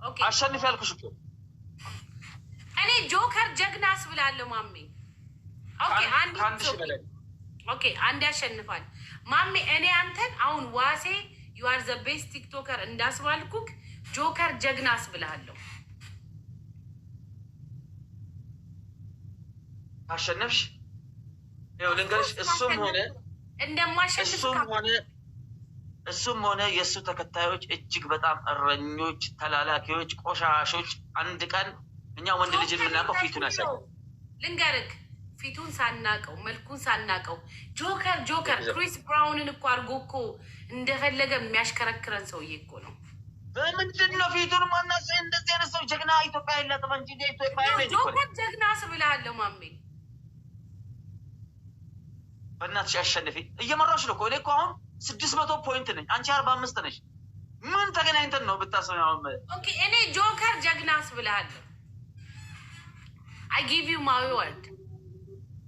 ኦኬ አሸንፍ ያልኩሽ እኮ እኔ ጆከር ጀግናስ ብላለሁ ማሜ። ኦኬ ኦኬ አንድ ያሸንፋል ማሜ። እኔ አንተን አሁን ዋሴ ዩ አር ዘ ቤስት ቲክቶከር እንዳስባልኩክ ጆከር ጀግናስ ብላለሁ። አሸነፍሽ ይኸው ልንገርሽ፣ እሱም ሆነ የእሱ ተከታዮች እጅግ በጣም እረኞች፣ ተላላኪዎች፣ ቆሻሾች። አንድ ቀን እኛ ወንድ ልጅ የምናውቀው ፊቱን ያሳይ ልንገርክ፣ ፊቱን ሳናቀው መልኩን ሳናቀው ጆከር ክሪስ ብራውንን እኮ አድርጎ እኮ እንደፈለገ የሚያሽከረክረን ሰውዬ እኮ ነው። በምንድን ነው ፊቱን ማናሳይ? እንደዚህ አይነት ሰው ጀግና ኢትዮጵያ የላትም እንጂ ጆከር ጀግና ስብላለሁ ማሜ። በእናትሽ አሸንፊ። እየመራሽ ነው እኮ እኔ እኮ አሁን 600 ፖይንት ነኝ፣ አንቺ 45 ነሽ። ምን ተገናኝተን ነው ብታስብ? ኦኬ እኔ ጆከር ጀግናስ ብላለሁ። አይ ጊቭ ዩ ማይ ወርድ።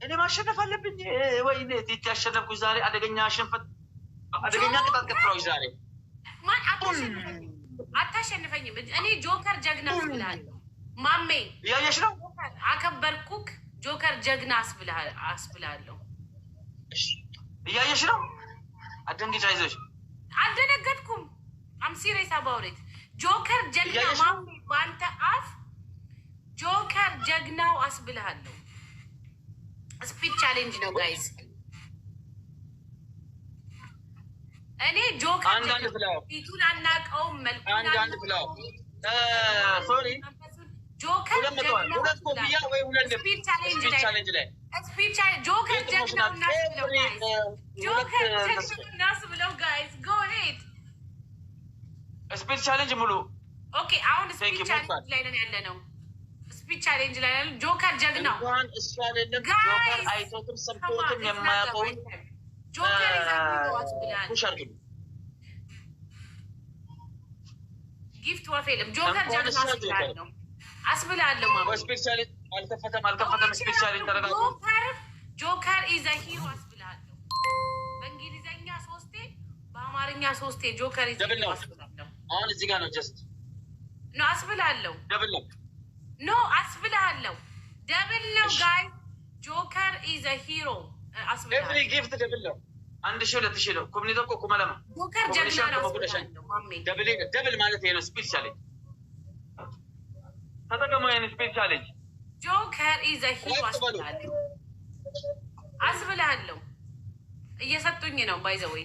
እኔ ማሸነፍ አለብኝ ወይ? ቲቲ ያሸነፍኩሽ ዛሬ። አደገኛ ሽንፈት፣ አደገኛ ቅጣት ቀጥሮሽ ዛሬ። ማን አታሸንፈኝም። እኔ ጆከር ጀግናስ ብላለሁ ማሜ። እያየሽ ነው። አከበርኩክ። ጆከር ጀግናስ ብላለሁ። እያየሽ ነው። አደንግጫ ይዞሽ አልደነገጥኩም። አም ሲሪየስ አባውት ኢት። ጆከር ጀግና ማሜ፣ በአንተ አፍ ጆከር ጀግናው አስብልሃለሁ። ስፒድ ቻሌንጅ ነው ጋይስ። እኔ ጆከር ፊቱን አናውቀውም፣ መልኩን አንድ ፍላው ሶሪ ጆከር ሁለት ኮፍያ ወይ ሁለት ስፒድ ቻሌንጅ ላይ ጆከር ጀግናው እናስብለው ጋይስ። ጆከር ጀግናው እናስብለው ጋይስ። ጎ ሄድ ስፒድ ቻሌንጅ ሙሉ። ኦኬ አሁን ስፒድ ቻሌንጅ ላይ ነን ያለ ነው። ስፒድ ቻሌንጅ ላይ ያለ ጆከር ጀግናው እንኳን እሱ አይደለም ጆከር አይቶትም ሰምቶትም የማያውቀውን ጆከር ይዛው አስብላል። ጊፍት ወፌልም ጆከር ጀግናው አስብላለሁ ማማ። ስፒድ ቻሌንጅ አልከፈተም። ስፒድ ቻሌንጅ ተረጋግጦ ጆከር ኢዝ አ ሂሮ አስብላለሁ። በእንግሊዘኛ 3 በአማርኛ 3 ጆከር ኢዝ አ ሂሮ አስብላለሁ። አሁን እዚህ ጋር ነው ጀስት ነው አስብላለሁ። ደብል ነው አስብላለሁ። ደብል ነው ጋይ። ጆከር ኢዝ አ ሂሮ አስብላለሁ። ኤቭሪ ጊፍት ደብል ነው። 1000 2000 ነው። ኮሚኒቲ እኮ ኩመለማ ጆከር ጀግና ነው አስብላለሁ ማሜ። ደብል ማለት ይሄ ነው። ስፒድ ቻሌንጅ ተጠቀሙ። ይሄን ስፒድ ቻሌንጅ ጆከር ኢዝ አ ሂሮ አስብላለሁ። እየሰጡኝ ነው ባይ ዘ ዌይ።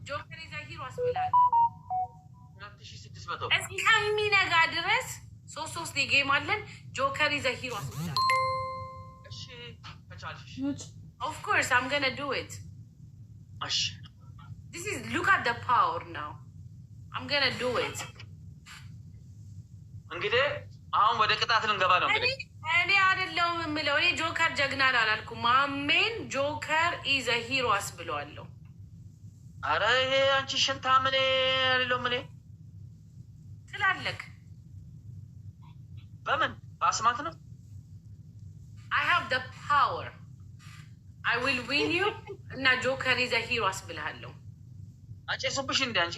ጆከር ኢዝ አ ሂሮ አስብላለሁ። 2600 እስከሚነጋ ድረስ 3 ጌም አለን። ጆከር ኢዝ አ ሂሮ አስብላለሁ። እሺ ከቻልሽ ኦፍ ኮርስ አም ገና ዱ ኢት። እሺ ዲስ ኢዝ ሉክ አት ዘ ፓወር ናው አም ገና ዱ ኢት። እንግዲህ አሁን ወደ ቅጣት ልንገባ ነው። እንግዲህ እኔ አይደለሁም የምለው፣ እኔ ጆከር ጀግና አላልኩም። ማሜን ጆከር ኢዝ አ ሂሮ አስብለዋለሁ። አረ ይሄ አንቺ ሽንታ ምን አይደለም ምን ትላለክ? በምን በአስማት ነው? አይ ሃቭ ዘ ፓወር አይ ዊል ዊን ዩ እና ጆከር ኢዝ አ ሂሮ አስብልሃለሁ። አጨሱብሽ እንደ አንቺ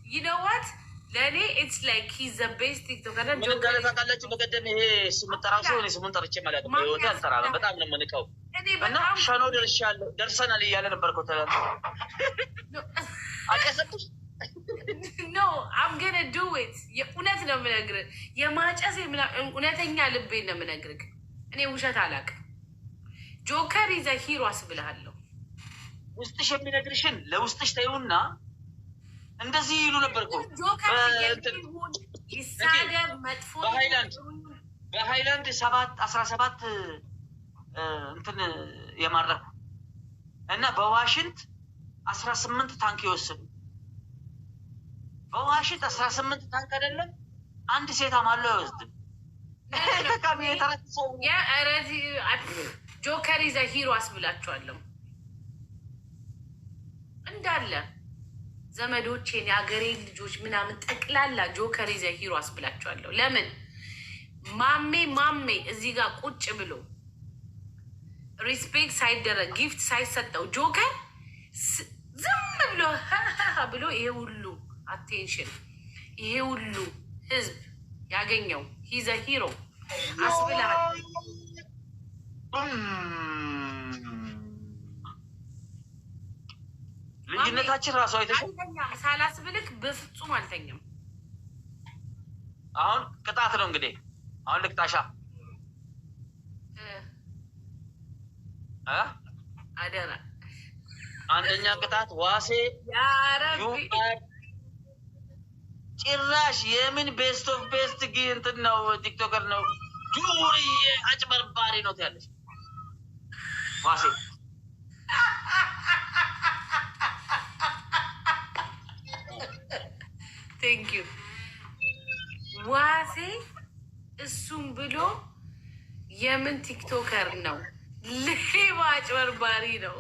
you know what ለእኔ ኢትስ ላይክ ሂዝ ዘ ቤስት ቲክቶከር። ምን እንዳለ ታውቃላችሁ? በቀደም ይሄ ስሙን ጠራው ሰው እኔ ስሙን ጠርቼ ማለት ነው በህይወቴ አልጠራም። በጣም ነው የምንቀው እና ሸኖ ደርሰናል እያለ ነበር እኮ አጨሰብሽ። ኖ አም ገነ ዱ ኢት። የእውነት ነው የምነግርህ፣ የማጨስ እውነተኛ ልቤን ነው የምነግርህ። እኔ ውሸት አላውቅም። ጆከር ኢዝ አ ሂሮ አስብልሃለሁ። ውስጥሽ የሚነግርሽን ለውስጥሽ ተይውና እንደዚህ ይሉ ነበር እኮ ይሳደብ መጥፎ በሃይላንድ 17 እንትን የማረኩ እና በዋሽንት 18 ታንክ የወሰዱ በዋሽንት 18 ታንክ አይደለም አንድ ሴት አማለው አይወስድም። ጆከር ኢዝ አ ሂሮ አስብላችኋለሁ እንዳለ ዘመዶቼን የሀገሬን ልጆች ምናምን ጠቅላላ ጆከር ኢዝ አ ሂሮ አስብላችኋለሁ። ለምን ማሜ እዚህ ጋር ቁጭ ብሎ ሪስፔክት ሳይደረግ ጊፍት ሳይሰጠው ጆከር ዝም ብሎ ብሎ ይሄ ሁሉ አቴንሽን ይሄ ሁሉ ህዝብ ያገኘው ሂዘ ሂሮ አስብልሃል። ልዩነታችን ራሱ አይተሽም። ሳላስብልክ በፍጹም አልተኛም። አሁን ቅጣት ነው እንግዲህ። አሁን ልቅጣሻ አደራ። አንደኛ ቅጣት ዋሴ ጭራሽ የምን ቤስት ኦፍ ቤስት እንትን ነው ቲክቶከር ነው ዱርዬ አጭበርባሪ ነው ትያለሽ ዋሴ። ቴንክ ዩ ዋሴ። እሱም ብሎ የምን ቲክቶከር ነው? ሌባ አጭበርባሪ ነው።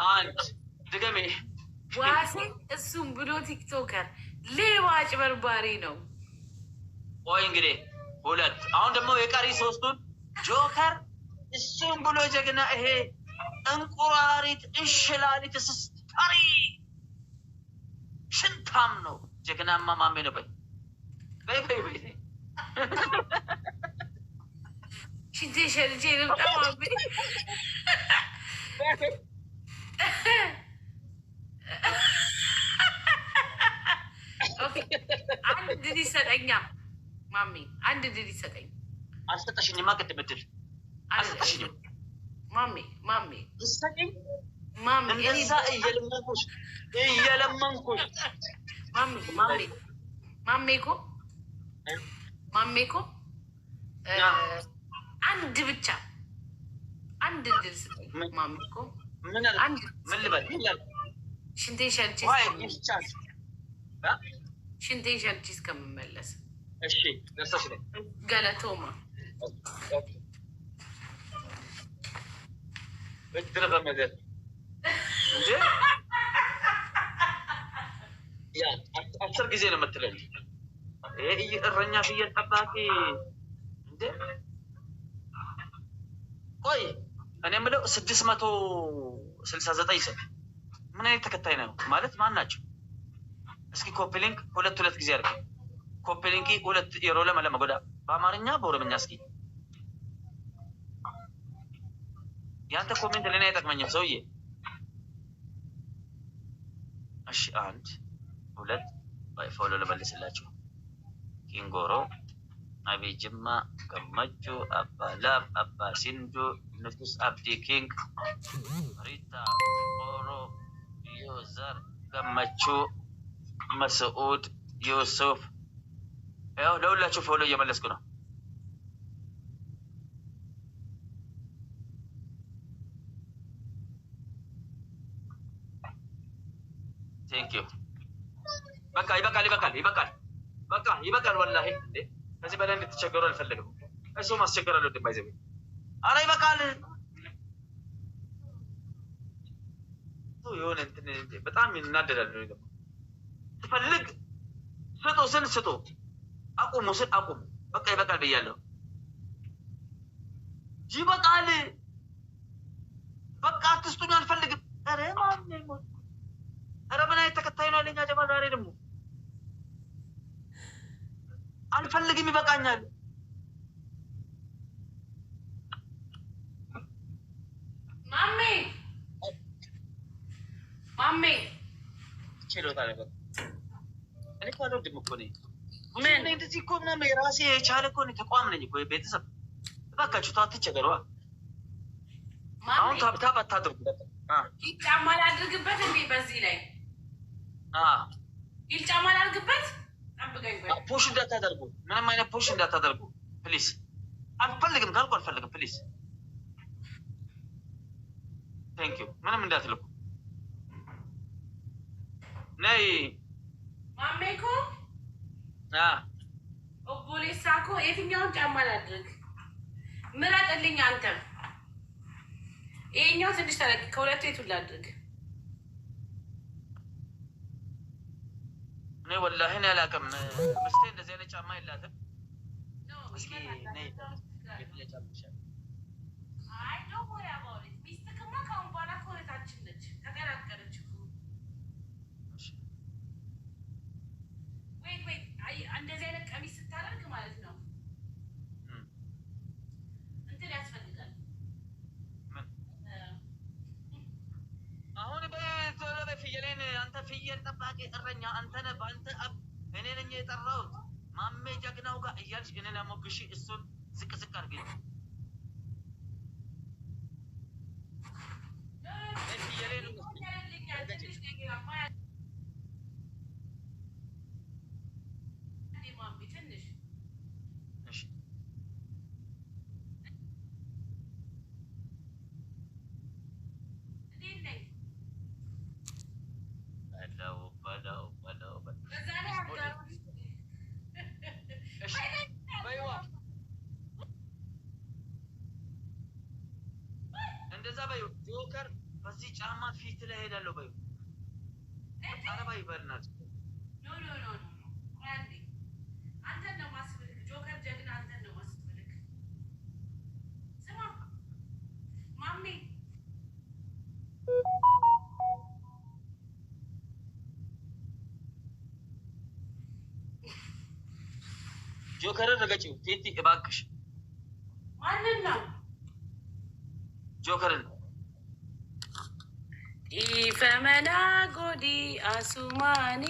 አንድ ድገሜ ዋሴ እሱም ብሎ ቲክቶከር ሌባ አጭበርባሪ ነው። ቆይ እንግዲህ ሁለት። አሁን ደግሞ የቀሪ ሶስቱን ጆከር እሱም ብሎ ጀግና ይሄ እንቁራሪት እንሽላሊት ስስታሪ ሽንታም ነው ጀግናማ ማሜ ነው። በይ ሽንቴ ሸርቼ ልምጣ ማሜ። አንድ ድል ይሰጠኛ ማሜ፣ አንድ ድል ይሰጠኝ። አልሰጠሽኝማ ቅድም እድል አልሰጠሽኝም ማሜ። ይሰጠኝ ማሜ እንደዛ እየለመንኩሽ ማሜ እኮ አንድ ብቻ አንድ ድል ስጠኝ ማሜ እኮ። ምን ልበል? ሽንቴን ሸርቼ እስከምመለስ ገለቶማ አስር ጊዜ ነው የምትለኝ። ይሄ እረኛ ፍየል ጠባቂ እንደ ቆይ እኔ የምለው 669 ሰው ምን አይነት ተከታይ ነው ማለት ማን ናቸው? እስኪ ኮፒሊንክ ሁለት ጊዜ አድርገ ኮፒሊንክ ሁለት የሮለ መለመጎዳ በአማርኛ በኦሮምኛ እስኪ ያንተ ኮሜንት ለኔ አይጠቅመኝም ሰውዬ። እሺ አንድ ሁለት ፎሎ ልመልስላችሁ። ኪንጎሮ አቤ ጅማ ገመቹ አባላብ አባ ሲንዱ ንጉስ አብዲ ኪንግ ሪታ ኦሮ ዮዘር ገመቹ መስዑድ ዩሱፍ ያው ለሁላችሁ ፎሎ እየመለስኩ ነው። ቴንክ ዩ በቃ ይበቃል። ወላሂ እንዴ ከዚህ በላይ እንድትቸገሩ አልፈልግም። እሱ ማስቸገር አልወድም። ባይዘው አረ ይበቃል። የሆነ እንትን በጣም ይናደዳል። ደግሞ ትፈልግ ስጡ አቁሙ ስል አቁሙ። በቃ ይበቃል ብያለሁ። ይበቃል። በቃ አትስጡኝ፣ አልፈልግም። አረ ማን ኧረ ምን አይነት ተከታይ ነው ያለኝ ጀማ ዛሬ ደግሞ አልፈልግም፣ ይበቃኛል። ማሜ ችሎታ ነበር። እኔ እኮ አልወድም እኮ ነኝ ምን እንደዚህ እኮ ምናምን የራሴ የቻለ እኮ ተቋም ነኝ እኮ ቤተሰብ። እባካችሁ ተው አትቸገሩ። አሁን ታብታብ አታድርጉ። ጫማ ላድርግበት እንዴ? በዚህ ላይ ጫማ ላድርግበት። ፑሽ እንዳታደርጉ፣ ምንም አይነት ፑሽ እንዳታደርጉ ፕሊዝ። አልፈልግም ካልኩ አልፈልግም ፕሊዝ። ቴንክ ዩ። ምንም እንዳትልኩ። ነይ ማሜ እኮ ኦቦሌሳ እኮ የትኛውን ጫማ ላድርግ? ምረጥልኝ አንተም። ይሄኛው ትንሽ ተለቅ ከሁለቱ የቱን ላድርግ? እኔ ወላሂ እኔ አላውቅም። ምስቴ እንደዚህ አይነት ጫማ የላትም። አይ ዶንት ወሪ አባውት ኢት ሚስትክማ ካሁን በኋላ ኮነታችን ነች ተቀላቀለች እኮ ወይት አይ እንደዚህ አይነት ቀሚስ ስታደርግ ማለት ነው እንትን ያስፈልጋል አሁን በፍየሌን አንተ ፍየል ጠባቂ እረኛ አንተ ነህ በአንተ አብ እኔ ነኝ የጠራሁት ማሜ ጀግናው ጋር እያልሽ እኔን አሞግሺ እሱን ዝቅ ዝቅ አድርገኝ እንደዛ በይው ጆከር በዚህ ጫማ ፊት ላይ ሄዳለሁ በይው አረባ ይበልናል ኖ አንተን ነው ማስብልክ ጆከር ጀግና አንተን ነው ማስብልክ ስማ ማሜ ጆከርን ረገጪው ቴቲ እባክሽ ማንን ነው ጆከርን ኢፈመና ጎዲ አሱማኒ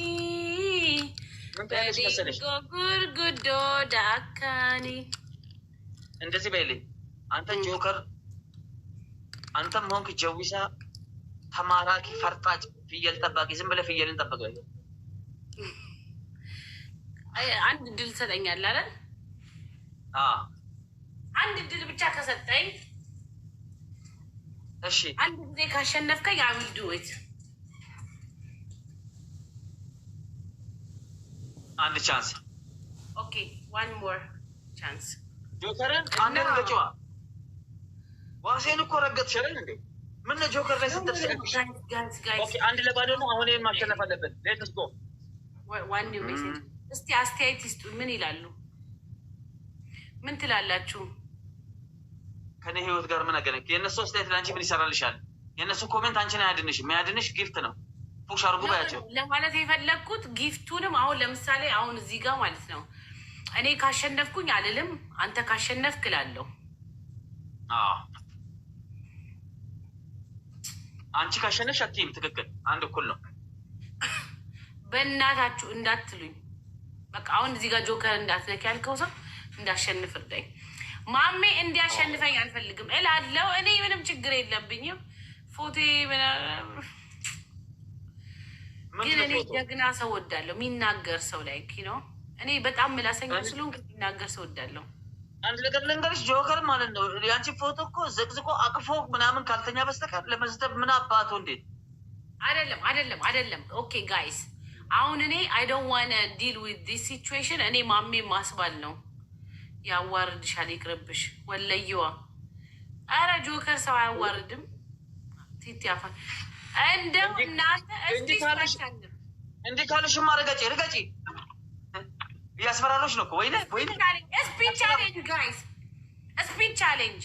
ጉርጉዶ ዳካኒ እንደዚህ በይልኝ አንተ ጆከር አንተም ሆንክ ጀዊሳ ተማራኪ ፈርጣጭ ፍየል ጠባቂ ዝም ብለህ ፍየልን ጠብቅ አንድ ድል ሰጠኛል አይደል አንድ ድል ብቻ ከሰጠኝ እሺ አንድ ጊዜ ካሸነፍከኝ I will do it አንድ ቻንስ ኦኬ one more chance ጆከርን አንድ ረገጭዋ ዋሴን እኮ ረገጥሽ አይደል እንዴ ምን ነው ጆከር ላይ ስትተስቀሽ ኦኬ አንድ ለባዶ ነው አሁን ይሄን ማሸነፍ አለበት ሌትስ ጎ one new message እስቲ አስተያየት ይስጡ ምን ይላሉ ምን ትላላችሁ ከኔ ህይወት ጋር ምን አገናኝ የነሱ አስተያየት ለአንቺ ምን ይሰራልሻል የነሱ ኮሜንት አንቺን አያድንሽ የሚያድንሽ ጊፍት ነው ፑሽ አድርጉ ባያቸው ለማለት የፈለግኩት ጊፍቱንም አሁን ለምሳሌ አሁን እዚህ ጋር ማለት ነው እኔ ካሸነፍኩኝ አልልም አንተ ካሸነፍክ እላለሁ አንቺ ካሸነፍሽ አትይም ትክክል አንድ እኩል ነው በእናታችሁ እንዳትሉኝ በቃ አሁን እዚህ ጋር ጆከር እንዳትነክ ያልከው ሰው እንዳሸንፍ እርዳኝ ማሜ እንዲያሸንፈኝ አልፈልግም እላለሁ እኔ ምንም ችግር የለብኝም ፎቴ ግን እኔ ጀግና ሰው ወዳለሁ የሚናገር ሰው ላይ ነው እኔ በጣም ምላሰኛ ስለሆንኩ የሚናገር ሰው ወዳለሁ አንድ ነገር ልንገርሽ ጆከር ማለት ነው ያንቺ ፎቶ እኮ ዘቅዝቆ አቅፎ ምናምን ካልተኛ በስተቀር ለመስጠት ምን አባቱ እንዴት አይደለም ኦኬ ጋይስ አሁን እኔ I don't want to deal with this situation እኔ ማሜ ማስባል ነው ያዋርድሻል ይቅርብሽ ወለየዋ አረ ጆከር ሰው አያዋርድም ቲቲ አፋን እንደው እናንተ እንዴ ካልሽማ ረገጪ ያስፈራሮች ነው እኮ ወይኔ ስፒች ቻሌንጅ ጋይስ ስፒች ቻሌንጅ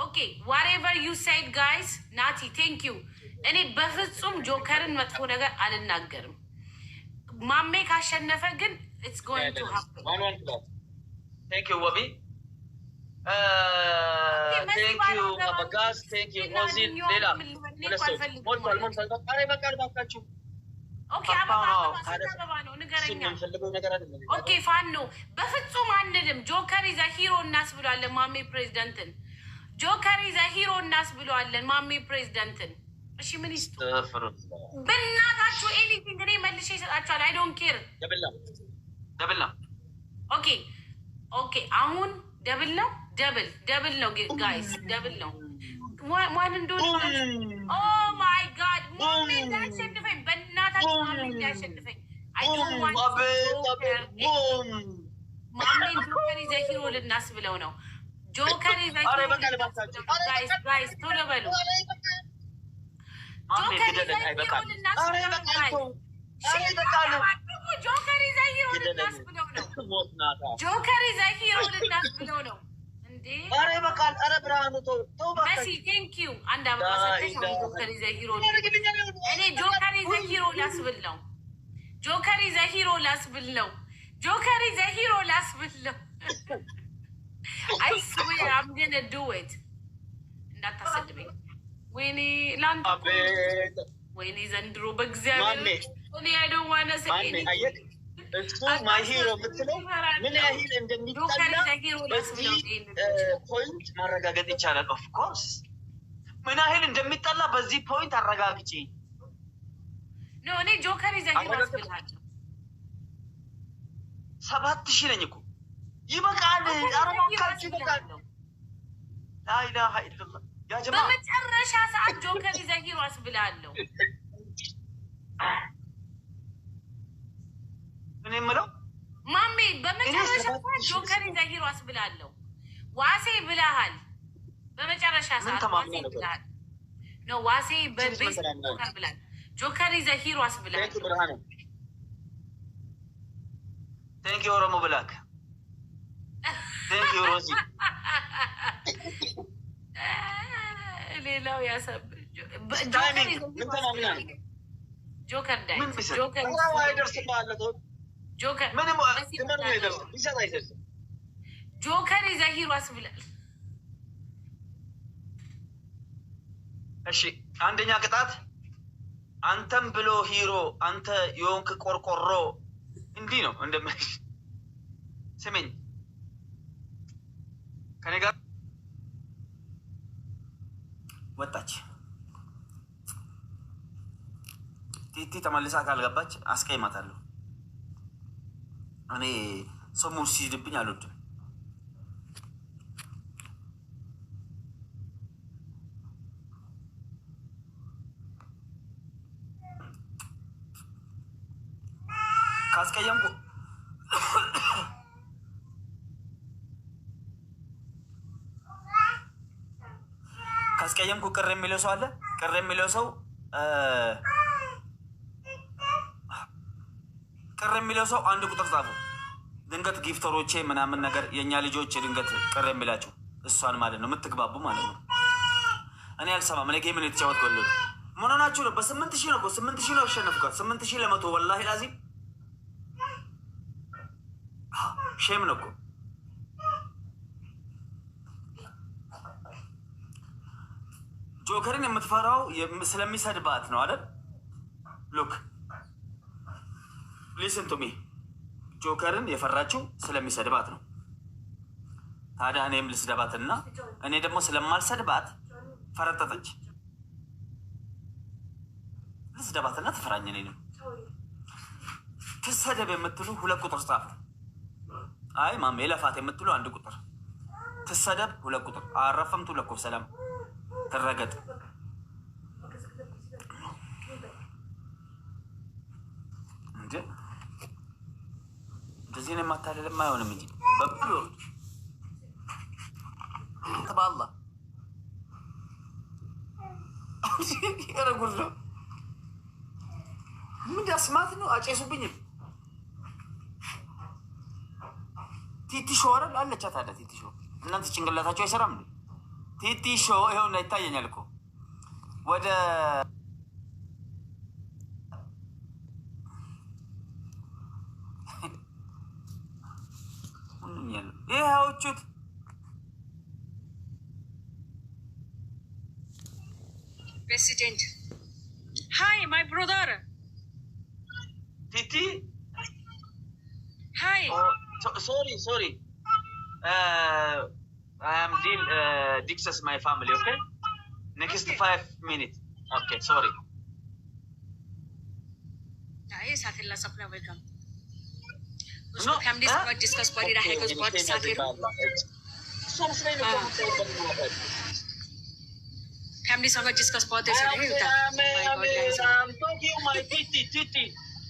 ኦኬ whatever you said guys ናቲ ቴንክ ዩ እኔ በፍጹም ጆከርን መጥፎ ነገር አልናገርም ማሜ ካሸነፈ ግን it's going to happen thank you wabi thank you abagas thank you ozil ሌላ ሞልቷል አሬ በቃል ባካችሁ ኦኬ አባባ ነው ንገረኛ ኦኬ ፋኖ በፍጹም አንልም ጆከር ኢዝ ሂሮ እናስ ብሏለን ማሜ ፕሬዚዳንትን ጆከር ኢዝ ሂሮ እናስ ብሏለን ማሜ ፕሬዚዳንትን እሺ ምን ይስጡ በእናታችሁ ኤኒቲንግ እኔ መልሼ ይሰጣችኋል አይ ዶንት ኬር ደብል ነው ኦኬ አሁን ደብል ነው ጋይስ ደብል ነው ማን እንደሆነ ኦ ማይ ጋድ ማሜ እንዳሸንፈኝ በእናታችሁ ማሜ እንዳሸንፈኝ አይ ዶንት ዋንት ማሜ ጆከር ኢዝ ሂሮ ልናስ ብለው ነው ጆከር ኢዝ ሂሮ ጋይስ ቶሎ በሉ ጆከር ኢዝ ሂሮ ልናስ ብለው ነው ጆከር ኢዝ ሂሮ ልናስ ብለው ነው እንዴ ኧረ በቃል ኧረ ብርሃኑ ተው መሲ ቴንክ ዩ አንድ አበባ ሰጥተሽ ጆከር ኢዘ ሂሮ እኔ ጆከር ኢዘ ሂሮ ላስብል ነው ጆከር ኢዘ ሂሮ ላስብል ነው ጆከር ኢዘ ሂሮ ላስብል ነው አይ ስዌር አም ገና ዱ ኢት እንዳታሰድበኝ ወይኔ ላንተ ወይኔ ዘንድሮ በእግዚአብሔር እኔ አይ ዶንት ዋና ሴ እሱ ማይ ሂሮ የምትለው ምን ያህል እንደሚጠላ በዚህ ፖይንት ማረጋገጥ ይቻላል። ኦፍ ኮርስ ምን ያህል እንደሚጠላ በዚህ ፖይንት አረጋግጪ። ኖ እኔ ጆከር ኢዘ ሂሮ አስብልሃለሁ። 7000 ነኝ እኮ ይበቃል። አረባካችሁ ይበቃል። ላኢላሀ ኢለላህ ያ ጀማ በመጨረሻ ሰዓት ጆከር ኢዘ ሂሮ አስብልሃለሁ። እኔ የምለው ማሜ በመጨረሻ ሰዓት ጆከር ኢዘ ሂሮ አስብልሃለሁ። ዋሴ ብለሃል። በመጨረሻ ሰዓት ዋሴ ብለሃል። ኖ ዋሴ በቤስ ጆከር ብለሃል። ጆከር ኢዘ ሂሮ አስብልሃለሁ። ቴንክ ዩ ኦሮሞ ብላክ ቴንክ ዩ ሮዚ ሌላው ያሰብ ጆከር ዳይ ጆከር ኢዘ ሂሮ አስብላል። እሺ አንደኛ ቅጣት አንተም ብሎ ሂሮ አንተ የሆንክ ቆርቆሮ እንዲህ ነው እንደምልሽ። ስሜኝ ከኔ ጋር ወጣች ቲቲ ተመልሳ ካልገባች አስቀይማታለሁ። እኔ ሰው ሙድ ሲይዝብኝ አልወድም። ካስቀየምኩ ቅር የሚለው ሰው አለ። ቅር የሚለው ሰው አንድ ቁጥር ጻፉ። ድንገት ጊፍተሮቼ ምናምን ነገር የእኛ ልጆች ድንገት ቅር የሚላቸው እሷን ማለት ነው፣ የምትግባቡ ማለት ነው። እኔ አልሰማም። እኔ ጌምን የተጫወት ጎሎት ምን ሆናችሁ ነው? በ8000 ነው 8000 ነው አሸነፍኳት። 8000 ለ100 ወላሂ ላዚም ሼም ነው እኮ። ጆከርን የምትፈራው ስለሚሰድባት ነው አይደል? ሉክ ሊስን ቱ ሚ ጆከርን የፈራችው ስለሚሰድባት ነው። ታዲያ እኔም ልስደባትና እኔ ደግሞ ስለማልሰድባት ፈረጠጠች። ልስደባትና ትፈራኝ። እኔንም ትሰደብ የምትሉ 2 ቁጥር ጻፉ። አይ ማሜ ለፋት የምትሉ 1 ቁጥር፣ ትሰደብ 2 ቁጥር። አረፈምቱ ለኮ ሰላም ተረገጥ እንዴ እንደዚህ ነው የማታለልም። አይሆንም እንጂ በብሎ ተባላ ያረጉል ነው። ምን ዳስማት ነው? አጨሱብኝም። ቲቲ ሾው አይደል አለቻት አይደል? ቲቲ ሾው እናንተ ጭንቅላታችሁ አይሰራም እንዴ? ቲቲ ሾው ይኸውና ይታየኛል እኮ ወደ ይኸውቹት President. Hi, my brother. Titi? Hi. Sorry. I am deal Dixas my family, okay? Next 5 minutes. Okay, sorry. Yes, Athila Sapna, welcome. No, family is discuss body rahe ko spot साथे family सँग discuss पर्दै छ नि उता thank you my Titi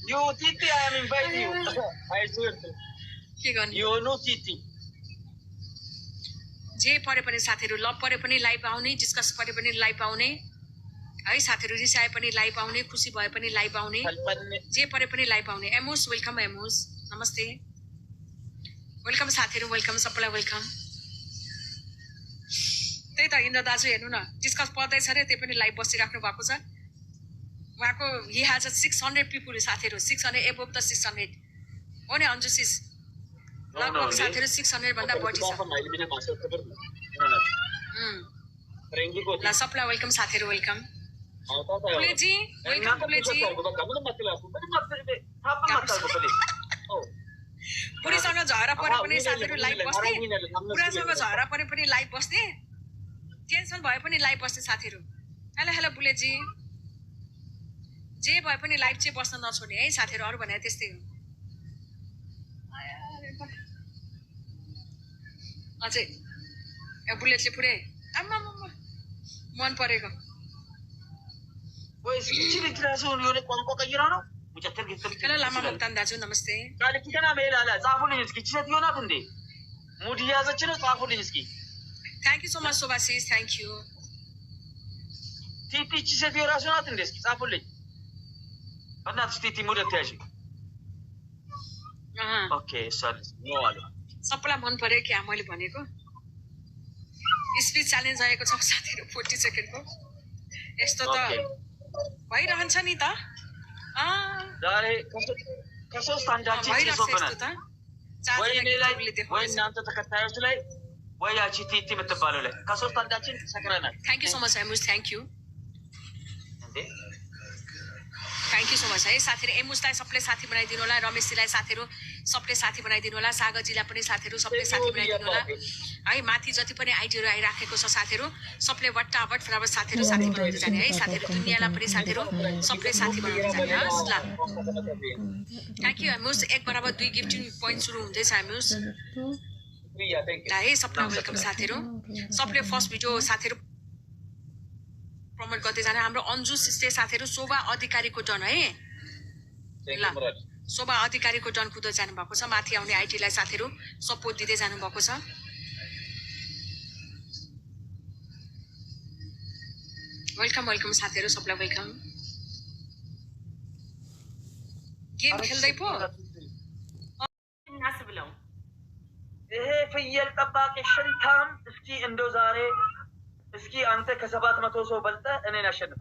you Titi I am inviting you I swear के गर्ने you know Titi जे परे पनि साथीहरु लभ परे पनि लाइभ आउने डिस्कस परे पनि लाइभ आउने है साथीहरु रिसाए पनि लाइभ आउने खुसी भए पनि लाइभ आउने जे परे पनि लाइभ आउने एमोस वेलकम एमोस नमस्ते वेलकम साथीहरु वेलकम सबैलाई वेलकम त्यही त इन्द्र दाजु हेर्नु न डिस्कस पर्दैछ अरे त्यही पनि लाइभ बसिराख्नु भएको छ उहाँको हि हेज 600 पिपुल साथीहरू 600 एबोभ द 600 हो नि अन्जुसिस लगभग साथीहरू 600 भन्दा बढी छ ल सबलाई वेलकम साथीहरू वेलकम बुलेजी वेलकम बुलेजी बुढीसँग झगडा परे पनि साथीहरू लाइभ बस्ने बुढासँग झगडा परे पनि लाइभ बस्ने टेन्सन भए पनि लाइभ बस्ने साथीहरू हेलो हेलो बुलेजी जे भए पनि लाइभ चाहिँ बस्न नछोड्ने है साथीहरू अरू भने त्यस्तै हो अझै बुलेटले पुरै आम्मा मन परेको हेलो लामा मोक्तान दाजु नमस्ते थ्याङ्क यू सो मच शोभाशिष थ्याङ्क यू सबैलाई मन पर्यो क्या मैले भनेको स्पिच च्यालेन्ज आएको छ साथीहरू 40 सेकेन्डको यस्तो त भइरहन्छ नि त थ्याङ्क यू सो मच एमुस थ्याङ्क यू सो मच है साथीहरू एमुसलाई सबले साथी बनाइदिनु होला रमेशजीलाई साथीहरू सबले साथी बनाइदिनु होला सागरजीलाई पनि साथीहरू सबले साथी बनाइदिनु होला है माथि जति पनि आइडीहरू आइराखेको छ साथीहरू सबले वट्टावट फटाफट साथीहरू साथी बनाउँदै जाने है साथीहरू दुनियाँलाई पनि साथीहरू सबले साथी बनाउँदै जाने हस् ल थ्याङ्क यू एमुस 1 = 2 गिफ्टिङ पोइन्ट सुरु हुँदैछ एमुस ल है सबलाई वेलकम साथीहरू सबले फर्स्ट भिडियो साथीहरू प्रमोट गर्दै जाने हाम्रो अन्जु सिस्टे साथीहरू शोभा अधिकारीको डन है ल शोभा अधिकारीको डन कुद्दै जानु भएको छ माथि आउने आइटीलाई साथीहरू सपोर्ट दिँदै जानु भएको छ वेलकम वेलकम साथीहरू सबलाई वेलकम गेम खेल्दै पो इसकी अंत कसबात मतो सो बलता እኔ አሸንፈ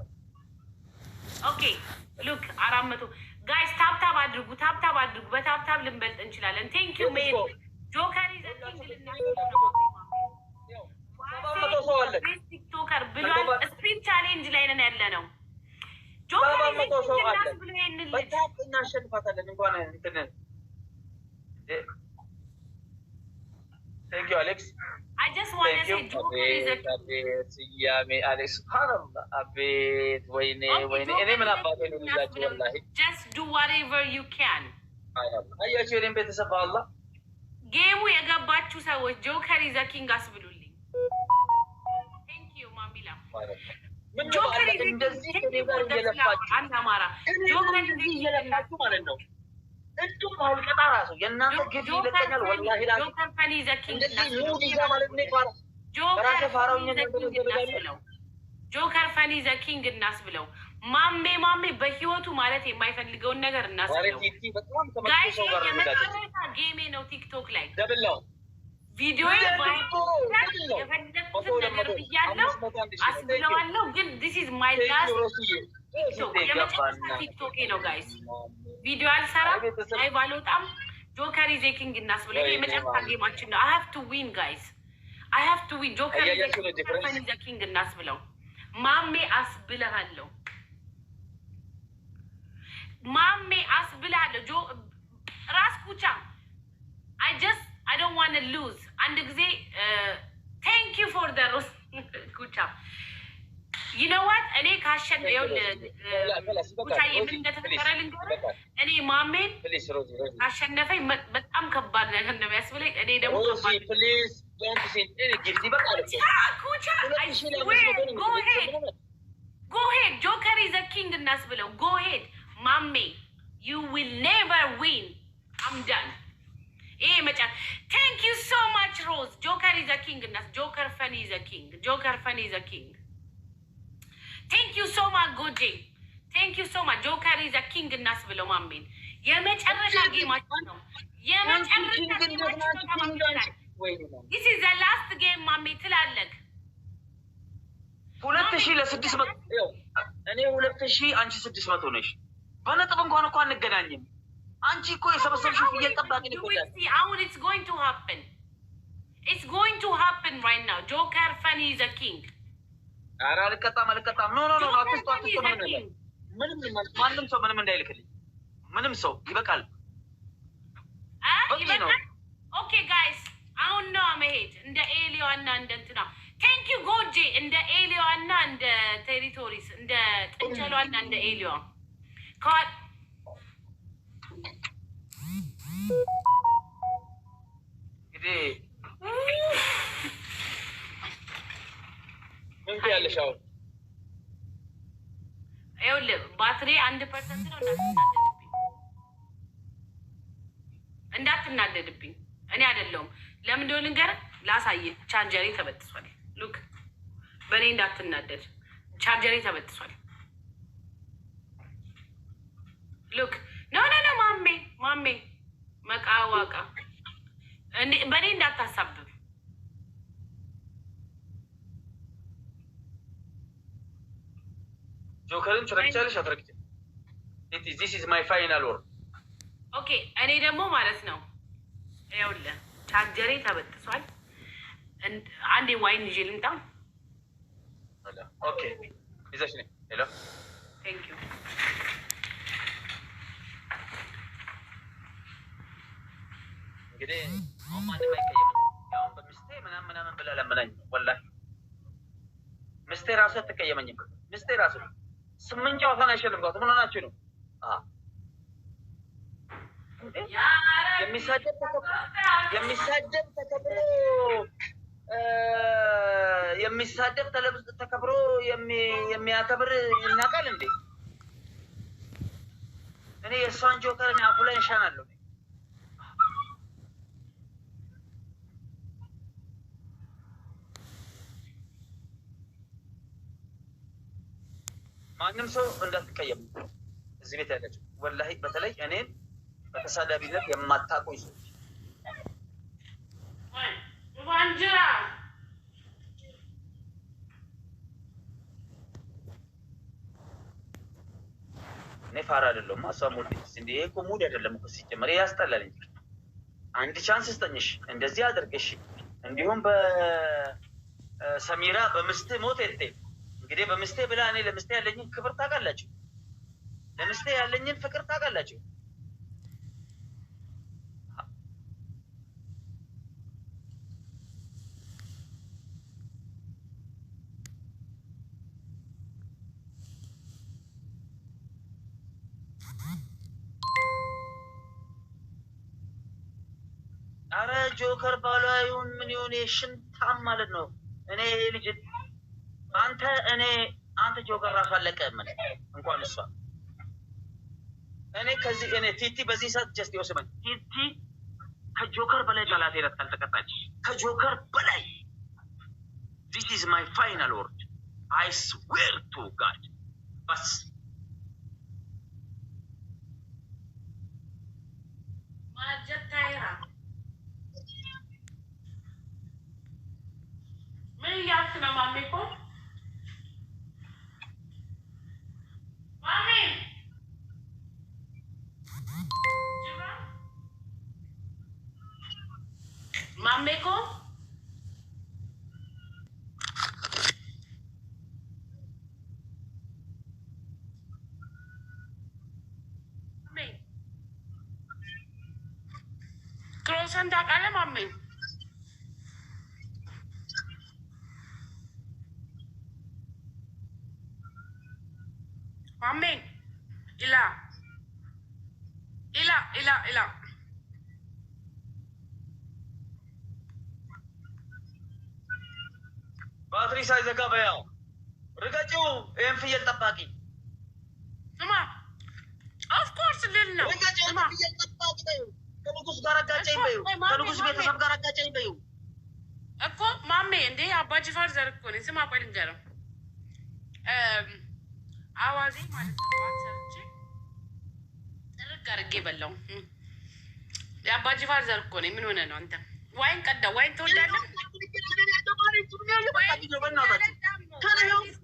ኦኬ ሉክ 400 ጋይስ ታፕታፕ አድርጉ በታፕታፕ ልንበልጥ እንችላለን ቴንክ ዩ ሜን ጆከር ቲክቶከር ብሏል ስፒድ ቻሌንጅ ላይ ነን ያለ ነው ጆከር ብሎ ይንል በታፕ እናሸንፋታለን እንኳን እንትን ቴንክ ዩ አሌክስ I just want to say Joker is a Alex, subhanallah. Just do whatever you can. Game we got back to say Joker is a king asbululli. Thank you, Mamila. Joker is a king. Anamara. Joker is a king. እንቱም ማልቀጣ ራሱ የእናንተ ግፍ ይለቀኛል ወላሂ ላ ጆከር ፈኒ ዘኪንግ ጆከር ፈኒ ዘኪንግ እናስብለው ማሜ በህይወቱ ማለት የማይፈልገውን ነገር እናስብለው ጋይስ የመጨረሻ ጌሜ ነው ቲክቶክ ላይ ቪዲዮ የፈለኩትን ነገር ብያለሁ አስብለዋለሁ ግን this is my last ቲክቶክ የመጨረሻ ቲክቶክ ነው ጋይስ ቪዲዮ አልሰራም ላይቭ አልወጣም ጆከር ኢዝ ኤ ኪንግ እናስብለው የመጨረሻ ጌማችን ነው I have to win guys I have to win ጆከር ኢዝ ኤ ኪንግ እናስብለው ማሜ አስብለሃለሁ ራስ ኩቻ I don't want to lose አንድ ጊዜ thank you for the ኩቻ you know what እኔ ካሸን ኩቻዬ ምን እንደተፈጠረ ልንገርህ እኔ ማሜን አሸነፈኝ በጣም ከባድ ነገር ነው የሚያስብለኝ እኔ ደግሞ ከባድ ኩቻ I swear go ahead Joker is a king እናስብለው go ahead ማሜ you will never win I'm done thank you so much Rose Joker is a king Joker Funny is a king thank you so much Goji thank you so much Joker is a king እናስብለው ማሜን የመጨረሻ ጌማችን ነው this is the last game ማሜ ትላለህ 2000 ለ600 እኔ 2000 አንቺ 600 ነሽ። በነጥብ እንኳን እኮ አንገናኝም። አንቺ እኮ የሰበሰብሽው ፍየል ጠባቂ ነው ይቆያል። አሁን it's going to happen. It's going to happen right now. Joker Funny is a king. ኧረ አልቀጣም። ኖ አትስጡ ምንም ማንም ሰው ምንም እንዳይልክልኝ ምንም ሰው ይበቃል። ኦኬ ጋይስ አሁን ነው መሄድ እንደ ኤሊዋና እንደ እንትና ቴንክ ዩ ጎጄ እንደ ኤሊዋና እንደ ቴሪቶሪስ እንደ ጥንቸሏና እንደ ኤሊዋ እንግዲህ ምን ያለሽ አሁን ይኸውልህ ባትሪ 1% ነው። እንዳትናደድብኝ እኔ አይደለሁም። ለምን እንደሆነ ልንገርህ፣ ላሳይህ። ቻርጀሬ ተበጥሷል። ሉክ በእኔ እንዳትናደድ፣ ቻርጀሬ ተበጥሷል። ሉክ ኖ ማሜ መቃዋቃ በእኔ እንዳታሳብብ። ጆከርን ትረግጫለሽ አትረግጭም? this is my final word። ኦኬ እኔ ደግሞ ማለት ነው ይኸውልህ ቻርጀሬ ተበጥሷል። አንዴ ዋይን ይዤ ልምጣ። ኦኬ ይዘሽ ነይ። ሄሎ ቴንክ ዩ። እንግዲህ አሁን ማንም አይቀየምም። አሁን በሚስቴ ምናምን ብላ ለምናኝ ወላሂ ሚስቴ ራሱ አትቀየመኝም። ሚስቴ ራሱ 8 ጨዋታን አይሸልምኳት። ምን ሆናችሁ ነው? የሚሳደብ ተከብሮ የሚያከብር ይናቃል እንዴ? እኔ የእሷን ጆከር አፉ ላይ እንሻናለሁ። ማንም ሰው እንዳትቀየሙ እዚህ ቤት ያለችው ወላሂ፣ በተለይ እኔን በተሳዳቢነት የማታቆይ ሰዎች እኔ ፋራ አይደለሁም። እሷ ሙድ እንዴ እኮ ሙድ አይደለም እኮ ሲጀመር ያስጠላል እንጂ አንድ ቻንስ ስጠኝሽ እንደዚህ አድርገሽ እንዲሁም በሰሚራ በምስቴ ሞት እቴ እንግዲህ በምስቴ ብላ እኔ ለምስቴ ያለኝን ክብር ታውቃላችሁ፣ ለምስቴ ያለኝን ፍቅር ታውቃላችሁ። አረ ጆከር ባሏ ይሁን ምን ይሁን የሽንታም ማለት ነው። እኔ ልጅ አንተ ጆከር ራሱ አለቀህ ምን እንኳን እሷ እኔ ከዚህ እኔ ቲቲ በዚህ ሰዓት ጀስት ይወስመን ቲቲ ከጆከር በላይ ቃላት ይረት ካልተቀጣች ከጆከር በላይ this is my final word I swear to God በስ ማጀታይራ ምን ያልክ ነው ማሜ? እኮ ማሜ እኮ ክሮሰን ታውቃለህ ማሜ? ማሜ ኢላ ባትሪ ሳይዘጋ በያው ርገጪው። ይህን ፍየል ጠባቂ ስማ፣ ኦፍኮርስ ልል ነው። ርገጪው ፍየል ጠባቂ በይው። ከንጉስ ጋር አጋጨኝ በይው። ከንጉስ ቤተሰብ ጋር አጋጨኝ በይው እኮ ማሜ። እንዴ አባጅፋር ዘር እኮ ነኝ። ስማ ቆይ ልንገረው። አዋዜ ማለት ነው። ሰርቼ ጥርግ አድርጌ በላው። የአባጅፋር ዘር እኮ ነኝ። ምን ሆነ ነው አንተ? ዋይን ቀዳ። ዋይን ትወዳለህ? Can I help?